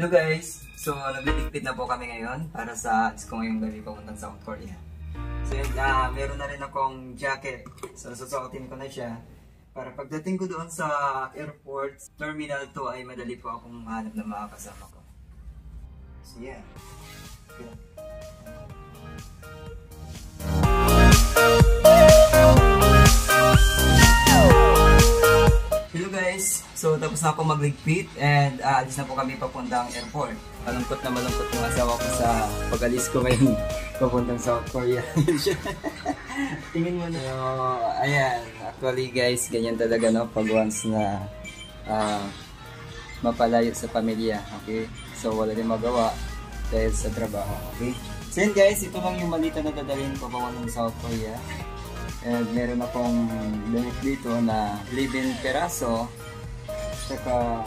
Hello guys! So, nagliligpit na po kami ngayon para sa ads ko ngayong gabi papuntang South Korea. So yun, meron na rin akong jacket. So, susuotin ko na siya. Para pagdating ko doon sa airport, Terminal 2 ay madali po akong hanap ng mga kasama ko. So yeah. Okay. Hello guys! So tapos na ako magligpit and alis na po kami papuntang airport. Malungkot na malungkot yung asawa ko sa pag-alis ko ngayon papuntang South Korea. Tingin mo na. So, ayan. Actually guys, ganyan talaga no pag once na mapalayo sa pamilya. Okay? So wala rin magawa dahil sa trabaho. Okay? So yun guys, ito lang yung malita na dadalhin ko papuntang South Korea. And meron akong damit dito na live-in peraso saka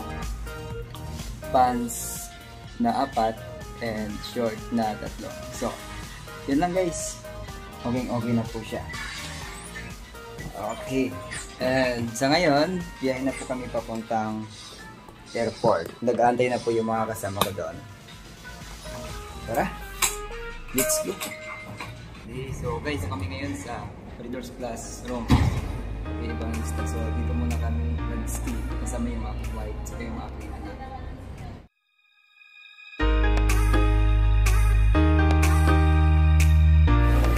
pants na 4 and short na 3. So, yun lang guys. Okay na po siya. Okay. And sa ngayon, biyahe na po kami papuntang airport. Nag-aantay na po yung mga kasama ko doon. Tara! Let's go! Okay, so guys, kami ngayon sa Corridors Plus room. Okay, ibang lista. So, dito muna kami nag-stay. Kasama yung aking wife. Saka yung aking anak.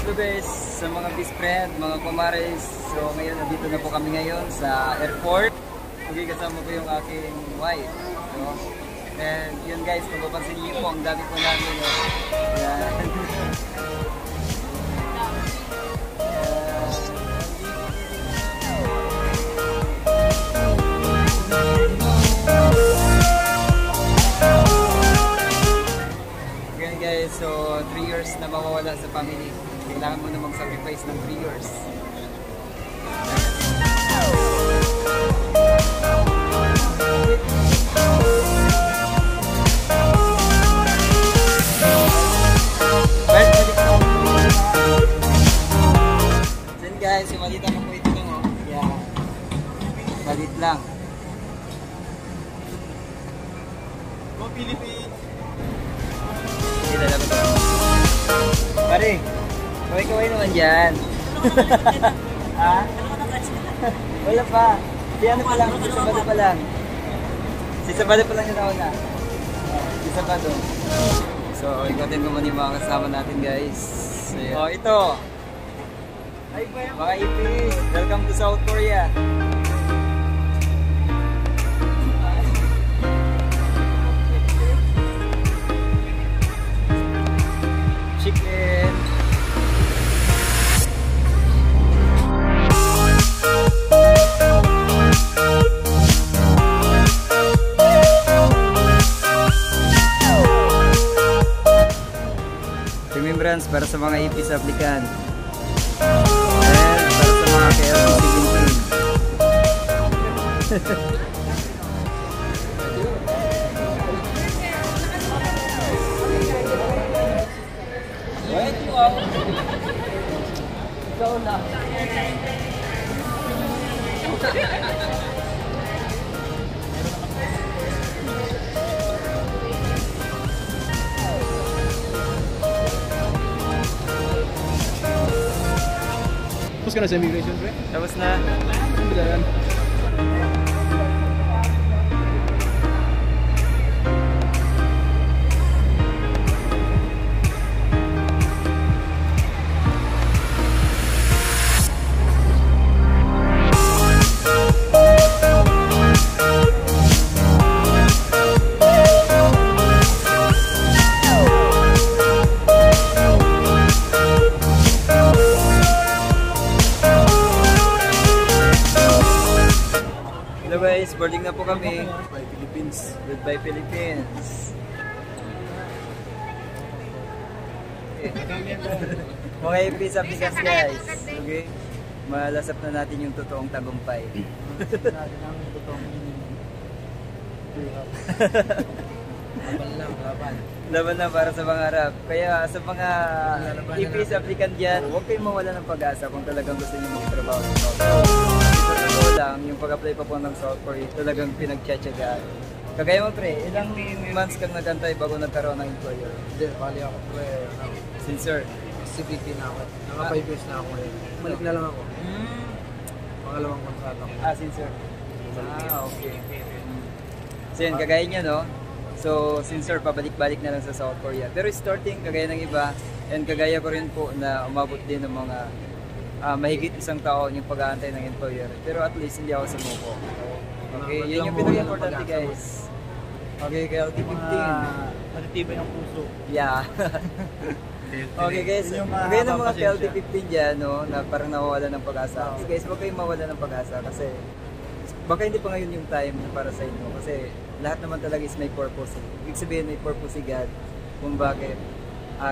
Hello guys, sa mga best friend, mga kumares. So, ngayon, nandito na po kami ngayon sa airport. Okay, kasama ko yung aking wife. So, and yun guys, kung mapansin niyo po, ang dami po namin. Yan. So, 3 years na mawawala sa family. Kailangan mo na mag-sacrifice ng 3 years. Then guys, yung malita mo po ito lang oh. Yeah. Malit lang. Go Philippines! Pare, kaway-kaway naman dyan. Ha? Wala pa. Si ano pa lang, si Sabado pa lang. Si Sabado pa lang yung nauna. Si Sabado. So, ikatin ko muna yung mga kasama natin guys. So, oh, ito. Mga ipis, welcome to South Korea. Chicken. Remembrance para sa mga ipis applicant. And para sa mga KLC 17. Ikaw na. Tapos ka na sa immigration, pre? Tapos na. Bilaran. Boarding na po kami. Goodbye Philippines. Goodbye Philippines. Mga ipis applicants guys. Okay? Malasap na natin yung totoong tagumpay. Natin ang totoong laban. Laban na para sa mga harap. Kaya sa mga ipis applicant dyan, huwag kayong mawala ng pag-asa kung talagang gusto nyo magtrabaho sa South Korea. Sa totoo lang, yung pag-apply pa po ng South Korea, talagang pinagtsatsagaan. Kagaya mo pre, ilang months kang nagantay bago nagkaroon ng employer? Hindi, bali ako pre. Sincere. CPT na ako. Naka 5 years na ako ngayon. Balik na lang ako. Pangalawang kontrata ko. Sincere. Okay. So yun, kagaya niya no? So, sincere, pabalik-balik na lang sa South Korea. Pero starting, kagaya ng iba, and kagaya ko rin po na umabot din ng mga mahigit isang taon yung pag-aantay ng employer. Pero at least hindi ako sumuko. Okay, yun yung pinag-importante guys. Okay, kaya LT15. Matitibay ang puso. Yeah. Okay guys, kagaya ng mga LT15 dyan, no, na parang nawawala ng pag-asa. So guys, huwag kayong mawala ng pag-asa kasi baka hindi pa ngayon yung time na para sa inyo kasi lahat naman talaga is may purpose. Ibig sabihin may purpose si God kung bakit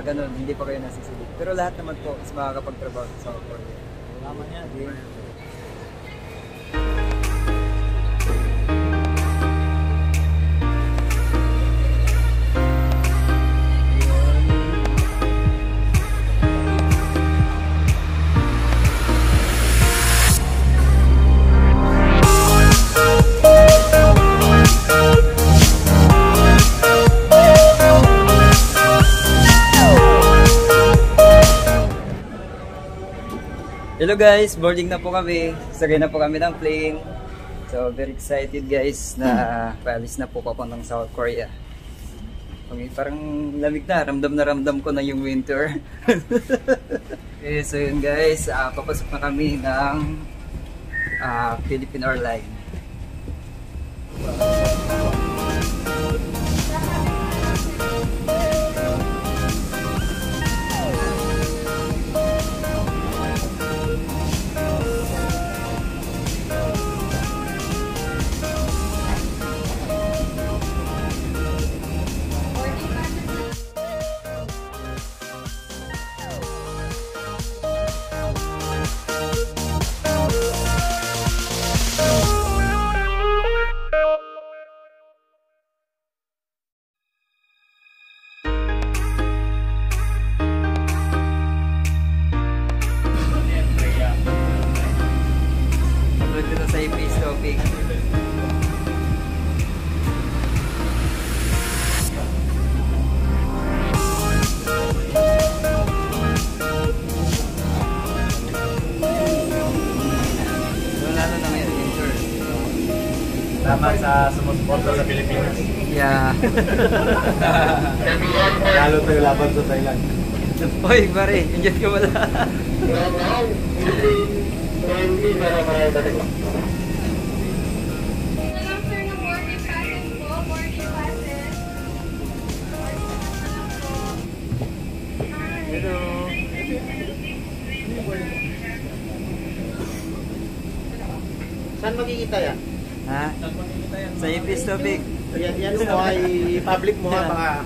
ganun, hindi pa kayo nasisilip. Pero lahat naman po is makakapagtrabaho sa South Korea. Tama yan. Okay. Hello guys, boarding na po kami. Sakay na po kami ng plane. So very excited guys na paalis na po papuntang South Korea. Okay, parang lamig na ramdam ko na yung winter. Okay, so yun guys, papasok na kami ng Philippine Airlines. Dito sa face topic. So lalo na ngayon winter. Tama sa sumusuporta sa Pilipinas. Yeah. Lalo tayo laban sa Thailand. Oy, pare, enjoy ka wala. Hello. Saan makikita yan? Ha? Sa face topic. Yan mo ay public mo ha baka.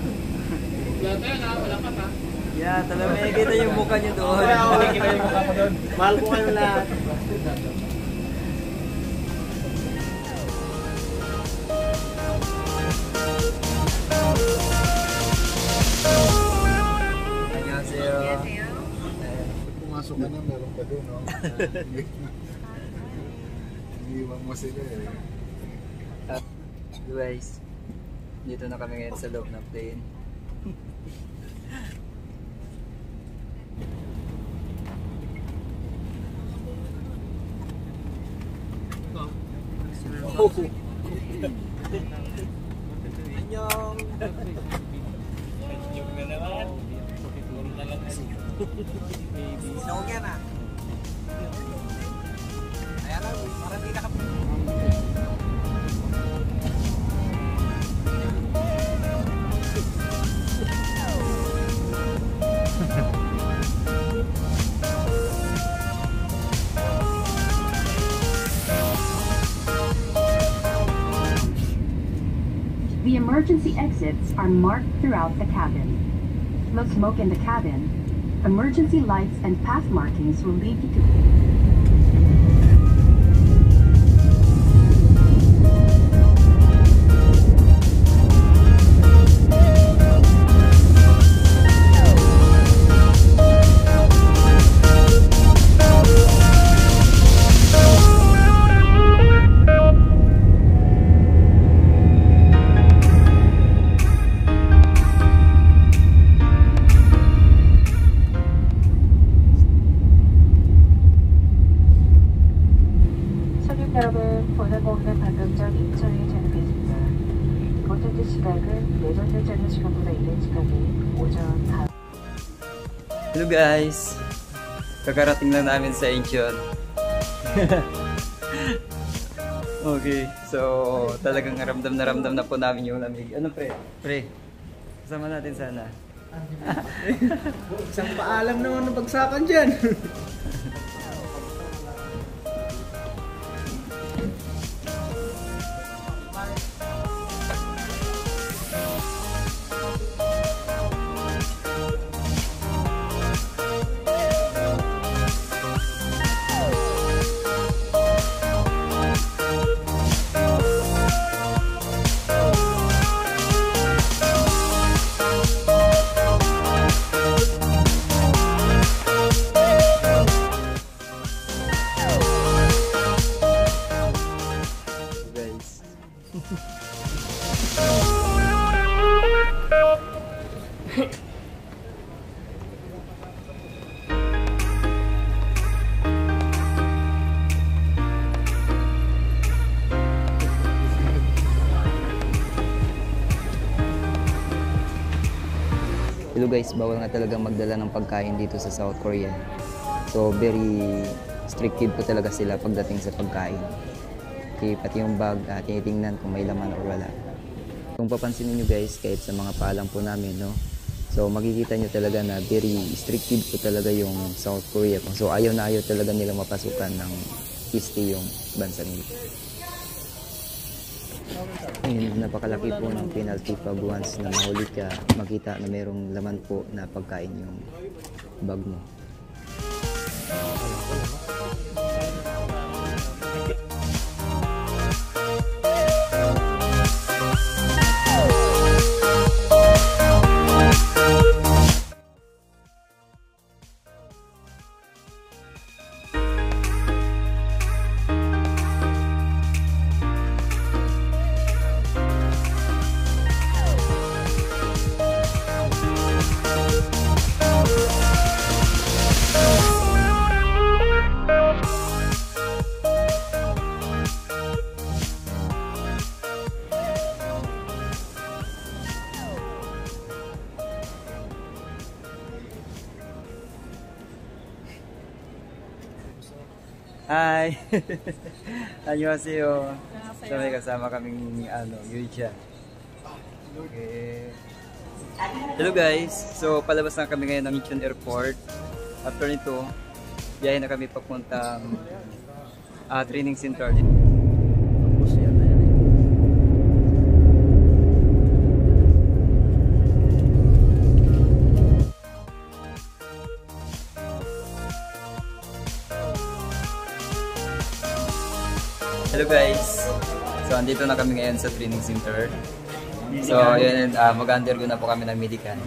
Yeah, talaga may kita yung mukha niyo doon. Kita yung mukha mo doon. Mahal ko kayo lahat. Annyeonghaseyo. Pumasok ka na, meron pa doon, no? Iniiwan mo sila eh. Guys, dito na kami ngayon sa loob ng plane. Sinogyan na. Ayan lang, parang di nakap... The emergency exits are marked throughout the cabin. No smoke in the cabin. Emergency lights and path markings will lead you to... 오전 인천에 착륙했습니다. 목적지 시각은 내전대 전후 시간보다 이른 시각인 오전 5시. Hello guys! Kakarating lang namin sa Incheon. Okay, so talagang ramdam na po namin yung lamig. Ano pre? Pre, kasama natin sana. Isang paalam naman ng bagsakan dyan. Guys. Hello guys, bawal nga talagang magdala ng pagkain dito sa South Korea. So very restrictive po talaga sila pagdating sa pagkain. Okay, pati yung bag, tinitingnan kung may laman o wala. Kung papansinin nyo guys, kahit sa mga paalam po namin, no? So makikita nyo talaga na very restrictive po talaga yung South Korea. So ayaw na ayaw talaga nila mapasukan ng East yung bansa nila. Ayun, napakalaki po ng penalty pag once na mahuli ka, makita na mayroong laman po na pagkain yung bag mo. Hi! Annyeonghaseyo. So may kasama kaming Yuja. Okay. Hello guys! So palabas na kami ngayon ng Incheon Airport. After nito, biyahe na kami papuntang training center. Hello guys! So andito na kami ngayon sa training center. So yun, mag-undergo na po kami ng medical.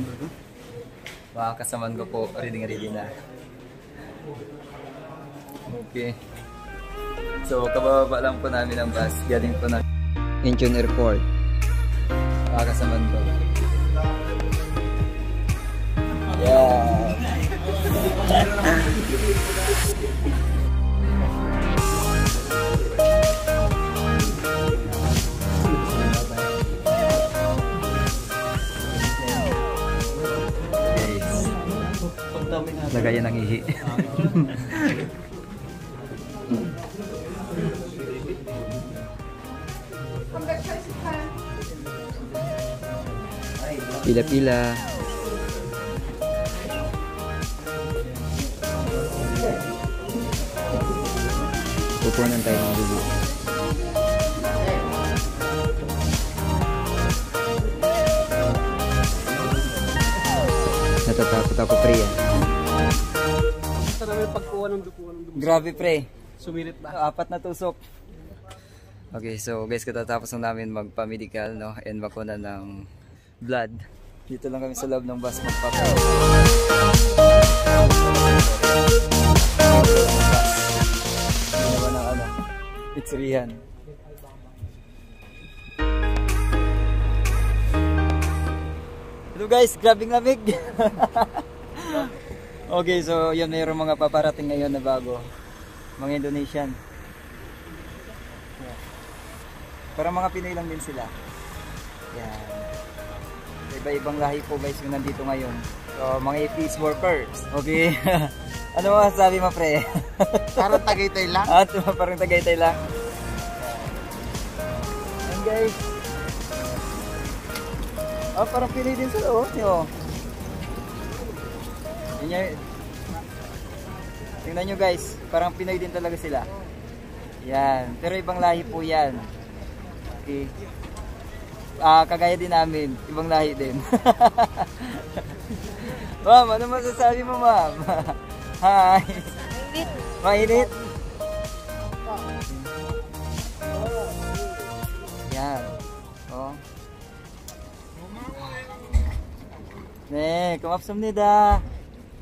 Mga kasamaan ko po, ready na. Okay. So kababa lang po namin ang bus. Galing po na Incheon Airport. Mga kasamaan ko. Yeah! Lagayan ng ihi. Pila-pila. Pupunan tayo ng dugo. Natatakot ako pre yan. Basta namin pagkuha ng dugo. Grabe pre. Sumirit ba? 4 na tusok. Okay, so guys, katatapos na namin magpa-medical, no, and bakuna ng blood. Dito lang kami sa loob ng bus magpapagawa. Ginawa ng pizzerian. Hello guys, grabing lamig. Okay, so yun, mayroong mga paparating ngayon na bago. Mga Indonesian. Parang mga Pinoy lang din sila. Yan. Iba-ibang lahi po guys yung nandito ngayon. So, mga peace workers. Okay. Ano masasabi mo, pre? Parang Tagaytay lang. Parang Tagaytay lang. Yan guys. Parang Pinoy din sila, oh. Tingnan nyo guys, parang Pinoy din talaga sila. Yan, pero ibang lahi po yan. Okay. Kagaya din namin, ibang lahi din. Ma'am, ano masasabi mo, ma'am? Hi. Mainit. Yan. Oh. 네, 고맙습니다.